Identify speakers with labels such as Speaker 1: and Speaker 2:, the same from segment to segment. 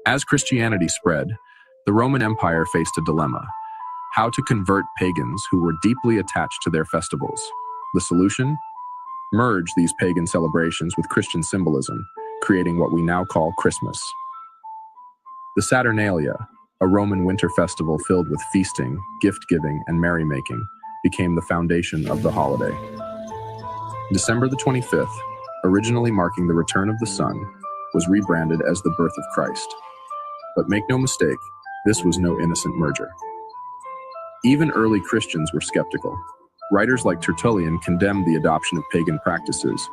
Speaker 1: As Christianity spread, the Roman Empire faced a dilemma: how to convert pagans who were deeply attached to their festivals. The solution? Merge these pagan celebrations with Christian symbolism, creating what we now call Christmas. The Saturnalia, a Roman winter festival filled with feasting, gift-giving, and merrymaking, became the foundation of the holiday. December the 25th, originally marking the return of the sun, was rebranded as the birth of Christ. But make no mistake, this was no innocent merger. Even early Christians were skeptical. Writers like Tertullian condemned the adoption of pagan practices,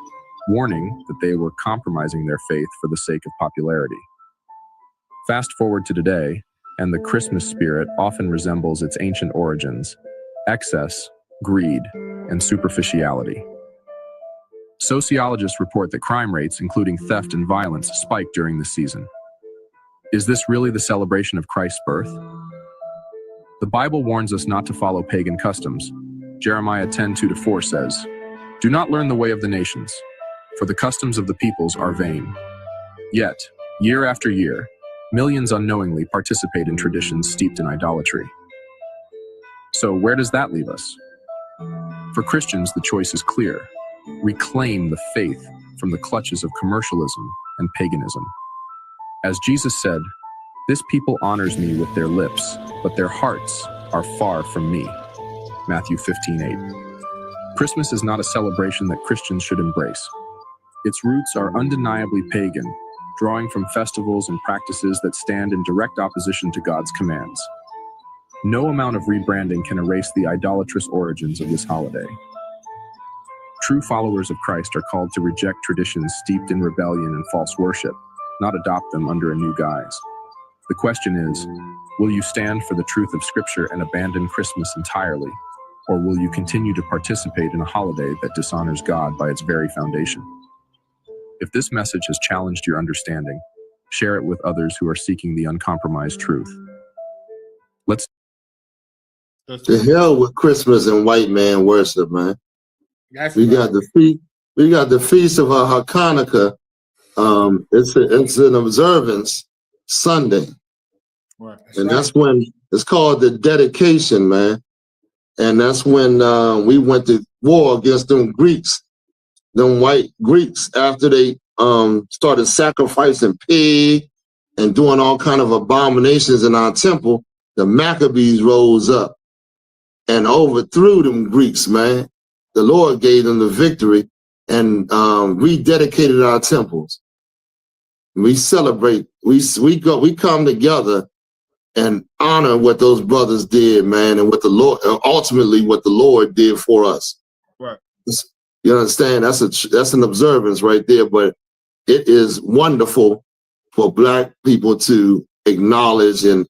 Speaker 1: warning that they were compromising their faith for the sake of popularity. Fast forward to today, and the Christmas spirit often resembles its ancient origins: excess, greed, and superficiality. Sociologists report that crime rates, including theft and violence, spiked during this season. Is this really the celebration of Christ's birth? The Bible warns us not to follow pagan customs. Jeremiah 10:2-4 says, "Do not learn the way of the nations, for the customs of the peoples are vain." Yet, year after year, millions unknowingly participate in traditions steeped in idolatry. So where does that leave us? For Christians, the choice is clear: reclaim the faith from the clutches of commercialism and paganism. As Jesus said, "This people honors me with their lips, but their hearts are far from me." Matthew 15:8. Christmas is not a celebration that Christians should embrace. Its roots are undeniably pagan, drawing from festivals and practices that stand in direct opposition to God's commands. No amount of rebranding can erase the idolatrous origins of this holiday. True followers of Christ are called to reject traditions steeped in rebellion and false worship, not adopt them under a new guise. The question is, will you stand for the truth of Scripture and abandon Christmas entirely? Or will you continue to participate in a holiday that dishonors God by its very foundation? If this message has challenged your understanding, share it with others who are seeking the uncompromised truth.
Speaker 2: To hell with Christmas and white man worship, man. We got the feast of Hanukkah. It's an observance Sunday,
Speaker 3: Right.
Speaker 2: and that's when it's called the dedication, man. And that's when we went to war against them Greeks, them white Greeks, after they started sacrificing pig and doing all kind of abominations in our temple. The Maccabees rose up and overthrew them Greeks, man. The Lord gave them the victory and rededicated our temples. We celebrate. We come together and honor what those brothers did, man, and what the Lord, ultimately what the Lord did for us.
Speaker 3: Right.
Speaker 2: You understand? That's an observance right there. But it is wonderful for Black people to acknowledge and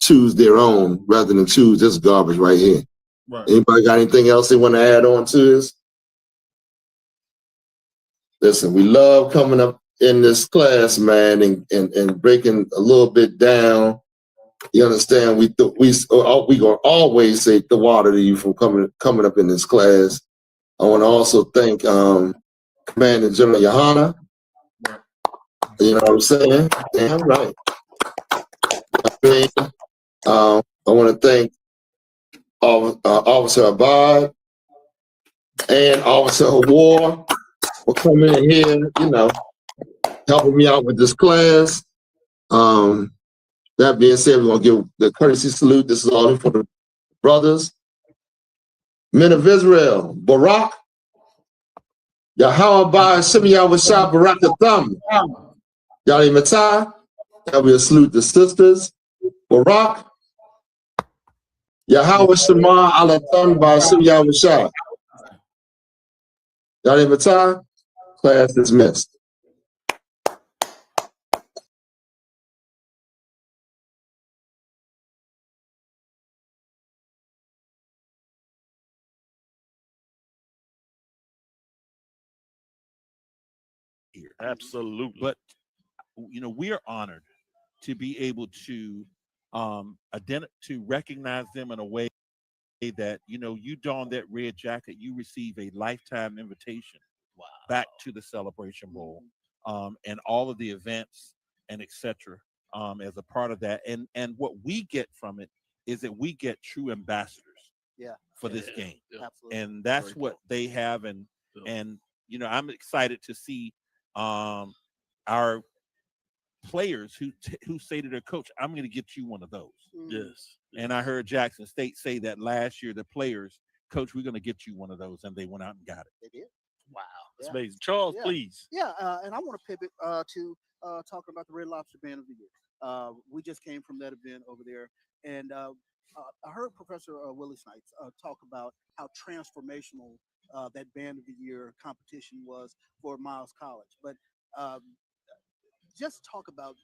Speaker 2: choose their own rather than choose this garbage right here.
Speaker 3: Right.
Speaker 2: Anybody got anything else they want to add on to this? Listen, we love coming up in this class, man, and breaking a little bit down. You understand? We gonna always say the water to you from coming up in this class. I want to also thank Commander General Yohana. You know what I'm saying? Damn right. I want to thank Officer Abad and Officer War for coming in here, you know, helping me out with this class. That being said, we're going to give the courtesy salute. This is all for the brothers. Men of Israel, Barak, Yahweh, Shimei Washah, Barak Atham, Yali Matah. That will salute the sisters. Barak, Yahweh Shema Alatham, Shimei Washah. Yali Matah, class dismissed.
Speaker 4: Absolutely. But you know, we are honored to be able to to recognize them in a way that, you know, you don that red jacket, you receive a lifetime invitation back to the Celebration Bowl and all of the events and etc. As a part of that, and what we get from it is that we get true ambassadors
Speaker 3: Yeah,
Speaker 4: for this game,
Speaker 3: absolutely.
Speaker 4: and that's
Speaker 5: Very
Speaker 4: what
Speaker 5: cool.
Speaker 4: they have,
Speaker 5: Yeah.
Speaker 4: and I'm excited to see our players who say to their coach, "I'm going to get you one of those."
Speaker 5: Yes.
Speaker 4: And I heard Jackson State say that last year, the players, "Coach, we're going to get you one of those," and they went out and got it.
Speaker 3: They did.
Speaker 5: Wow. That's
Speaker 3: Yeah.
Speaker 5: amazing. Charles,
Speaker 3: Yeah.
Speaker 5: please.
Speaker 3: Yeah, and I want to pivot to talking about the Red Lobster Band of the Year. We just came from that event over there, and I heard Professor Willie Snipes talk about how transformational that Band of the Year competition was for Miles College. But um, just talk about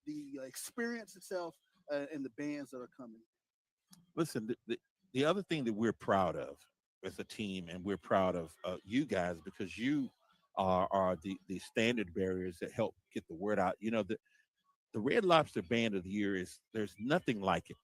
Speaker 3: the experience itself and the bands that are coming.
Speaker 4: Listen, the other thing that we're proud of as a team, and we're proud of you guys because you are the standard bearers that help get the word out. The Red Lobster Band of the Year there's nothing like it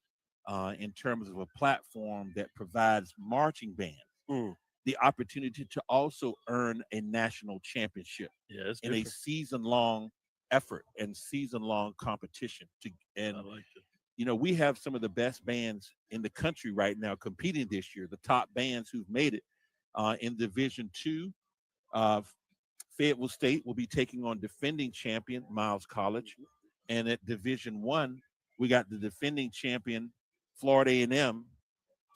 Speaker 4: in terms of a platform that provides marching bands
Speaker 5: Mm.
Speaker 4: the opportunity to also earn a national championship
Speaker 5: Yeah, it's
Speaker 4: in a
Speaker 5: different.
Speaker 4: season-long effort and season-long competition. And
Speaker 5: I like it.
Speaker 4: we have some of the best bands in the country right now competing this year. The top bands who've made it in Division Two. Fayetteville State will be taking on defending champion Miles College, and at Division One, we got the defending champion Florida A&M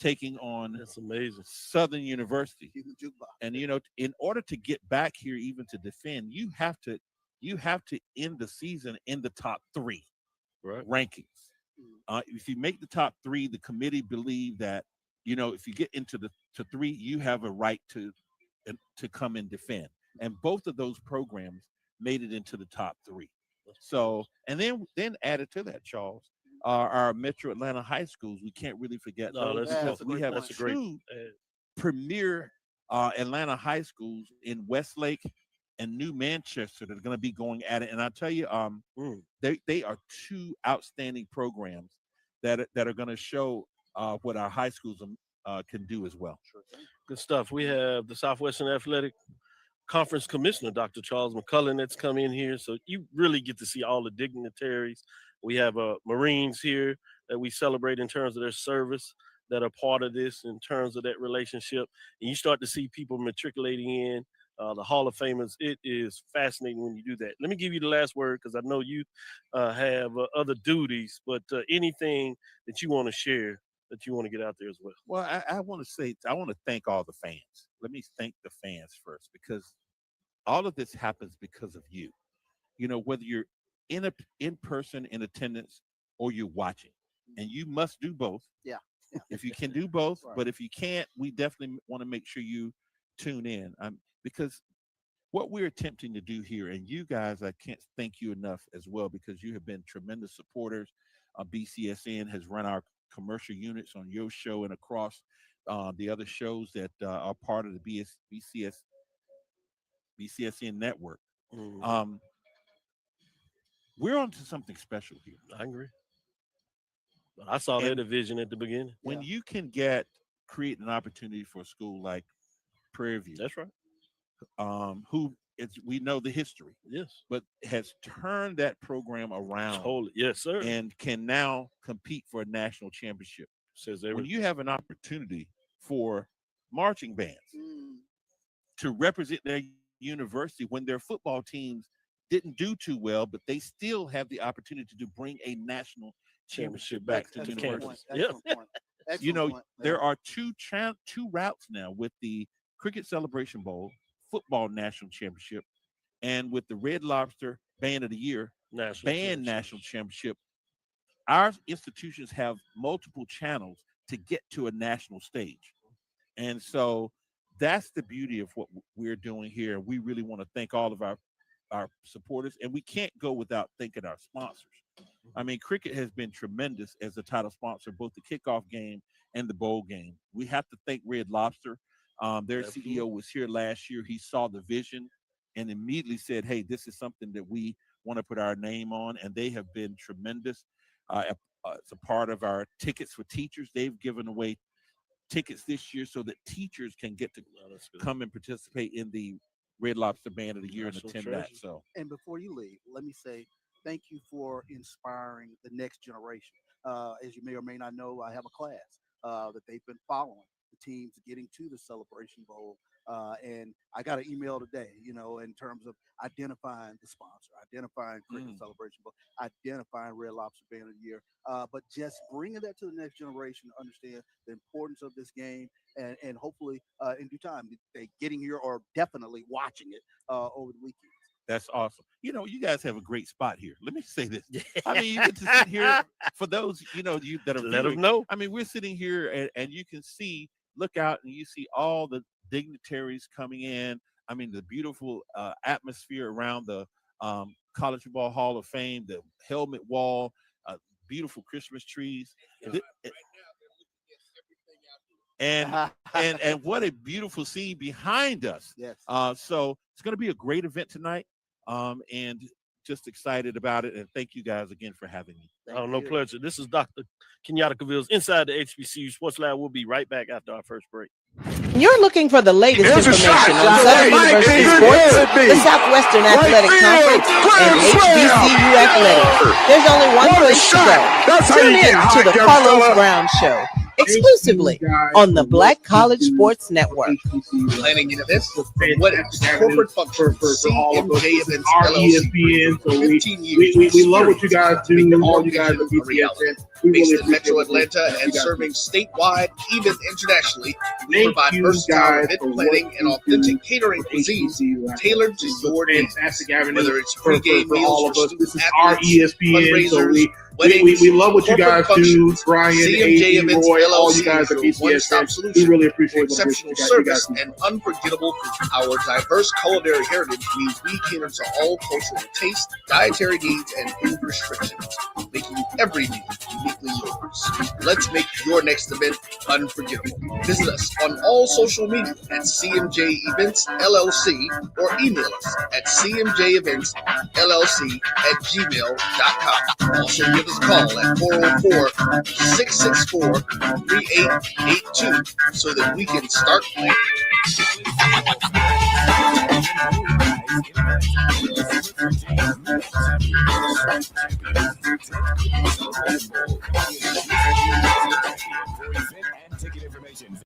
Speaker 4: taking on
Speaker 5: That's amazing.
Speaker 4: Southern University.
Speaker 3: Human jukebox.
Speaker 4: And in order to get back here, even to defend, you have to end the season in the top three
Speaker 5: Right.
Speaker 4: rankings. If you make the top three, the committee believe that if you get into the to three, you have a right to come and defend. And both of those programs made it into the top three. So, and then added to that, Charles, our Metro Atlanta high schools. We can't really forget
Speaker 5: No,
Speaker 4: those
Speaker 5: that's
Speaker 4: because
Speaker 3: a
Speaker 4: we
Speaker 3: great
Speaker 4: have
Speaker 3: point.
Speaker 5: That's a great.
Speaker 4: two premier Atlanta high schools in Westlake and New Manchester that are going to be going at it. And I tell you, they are two outstanding programs that are going to show what our high schools can do as well.
Speaker 5: Good stuff. We have the Southwestern Athletic Conference Commissioner, Dr. Charles McCullen, that's come in here. So you really get to see all the dignitaries. We have Marines here that we celebrate in terms of their service that are part of this in terms of that relationship. And you start to see people matriculating in, the Hall of Famers. It is fascinating when you do that. Let me give you the last word because I know you have other duties, but anything that you want to share that you want to get out there as well.
Speaker 4: Well, I want to thank all the fans. Let me thank the fans first because all of this happens because of you. Whether you're in person in attendance or you're watching, and you must do both.
Speaker 3: Yeah.
Speaker 4: If you can do both,
Speaker 3: Right.
Speaker 4: but if you can't, we definitely want to make sure you tune in. Because what we're attempting to do here, and you guys, I can't thank you enough as well because you have been tremendous supporters. BCSN has run our commercial units on your show and across the other shows that are part of the BCSN network. We're on to something special here.
Speaker 5: I agree. I saw that division at the beginning.
Speaker 4: When
Speaker 3: Yeah.
Speaker 4: you can create an opportunity for a school like Prairie View,
Speaker 5: That's right.
Speaker 4: we know the history,
Speaker 5: Yes.
Speaker 4: but has turned that program around
Speaker 5: Totally. Yes, sir.
Speaker 4: and can now compete for a national championship.
Speaker 5: Says
Speaker 4: When
Speaker 5: everything.
Speaker 4: you have an opportunity for marching bands
Speaker 3: Mm.
Speaker 4: to represent their university when their football teams didn't do too well, but they still have the opportunity to bring a national championship back to the
Speaker 3: Excellent
Speaker 4: university.
Speaker 3: point.
Speaker 5: Yeah.
Speaker 3: Excellent point. Excellent point.
Speaker 4: There are two routes now with the Cricket Celebration Bowl, football national championship, and with the Red Lobster Band of the Year, national championship. Our institutions have multiple channels to get to a national stage. And so that's the beauty of what we're doing here. We really want to thank all of our supporters, and we can't go without thanking our sponsors. I mean, cricket has been tremendous as a title sponsor, both the kickoff game and the bowl game. We have to thank Red Lobster. Their
Speaker 5: Absolutely.
Speaker 4: CEO was here last year. He saw the vision and immediately said, hey, this is something that we want to put our name on, and they have been tremendous. It's a part of our tickets for teachers. They've given away tickets this year so that teachers can get to come and participate in the Red Lobster Band of the Year and
Speaker 5: National
Speaker 4: attend
Speaker 5: treasure.
Speaker 4: that. So
Speaker 3: And before you leave, let me say thank you for inspiring the next generation. As you may or may not know, I have a class that they've been following the teams getting to the Celebration Bowl. And I got an email today, in terms of identifying the sponsor, identifying Cricket Celebration Bowl, identifying Red Lobster Band of the Year, but just bringing that to the next generation to understand the importance of this game, and hopefully in due time they getting here or definitely watching it over the weekend.
Speaker 4: That's awesome. You guys have a great spot here. Let me say this. I mean, you get to sit here for those, you that are
Speaker 5: Let
Speaker 4: viewing.
Speaker 5: them know.
Speaker 4: I mean, we're sitting here and you can look out and you see all the dignitaries coming in. I mean, the beautiful atmosphere around the College Football Hall of Fame, the helmet wall, beautiful Christmas trees. And what a beautiful scene behind us.
Speaker 3: Yes.
Speaker 4: So it's going to be a great event tonight. And just excited about it. And thank you guys again for having me.
Speaker 5: No pleasure. This is Dr. Kenyatta Cavilles inside the HBCU Sports Lab. We'll be right back after our first break.
Speaker 6: You're looking for the latest information on Southern University sports, the Southwestern Athletic Conference, and HBCU athletics. There's only one place to go. Tune in to the Carlos Brown Show, exclusively on the Black College Sports Network.
Speaker 7: Planning an event for what is corporate function for CMJ Events
Speaker 8: ESPN. So we love what you guys do. All you guys at BCSN.
Speaker 7: Based in Metro Atlanta and serving statewide, even internationally, we provide versatile event planning and authentic catering cuisines tailored to your needs. Whether it's pre-game meals for student athletes, fundraisers, weddings,
Speaker 8: we love what you guys do, Brian,
Speaker 7: CMJ
Speaker 8: AD,
Speaker 7: Events
Speaker 8: Roy,
Speaker 7: LLC,
Speaker 8: all you guys at
Speaker 7: your one-stop
Speaker 8: BCSN.
Speaker 7: solution
Speaker 8: We really
Speaker 7: for
Speaker 8: appreciate
Speaker 7: exceptional service and unforgettable food. Our diverse culinary heritage means we cater to all cultural tastes, dietary needs, and food restrictions, making every meal uniquely yours. Let's make your next event unforgettable. Visit us on all social media at CMJ Events LLC or email us at cmjeventsllc@gmail.com. Also give us a call at 404-664-3882 so that we can start planning.
Speaker 9: And ticket information,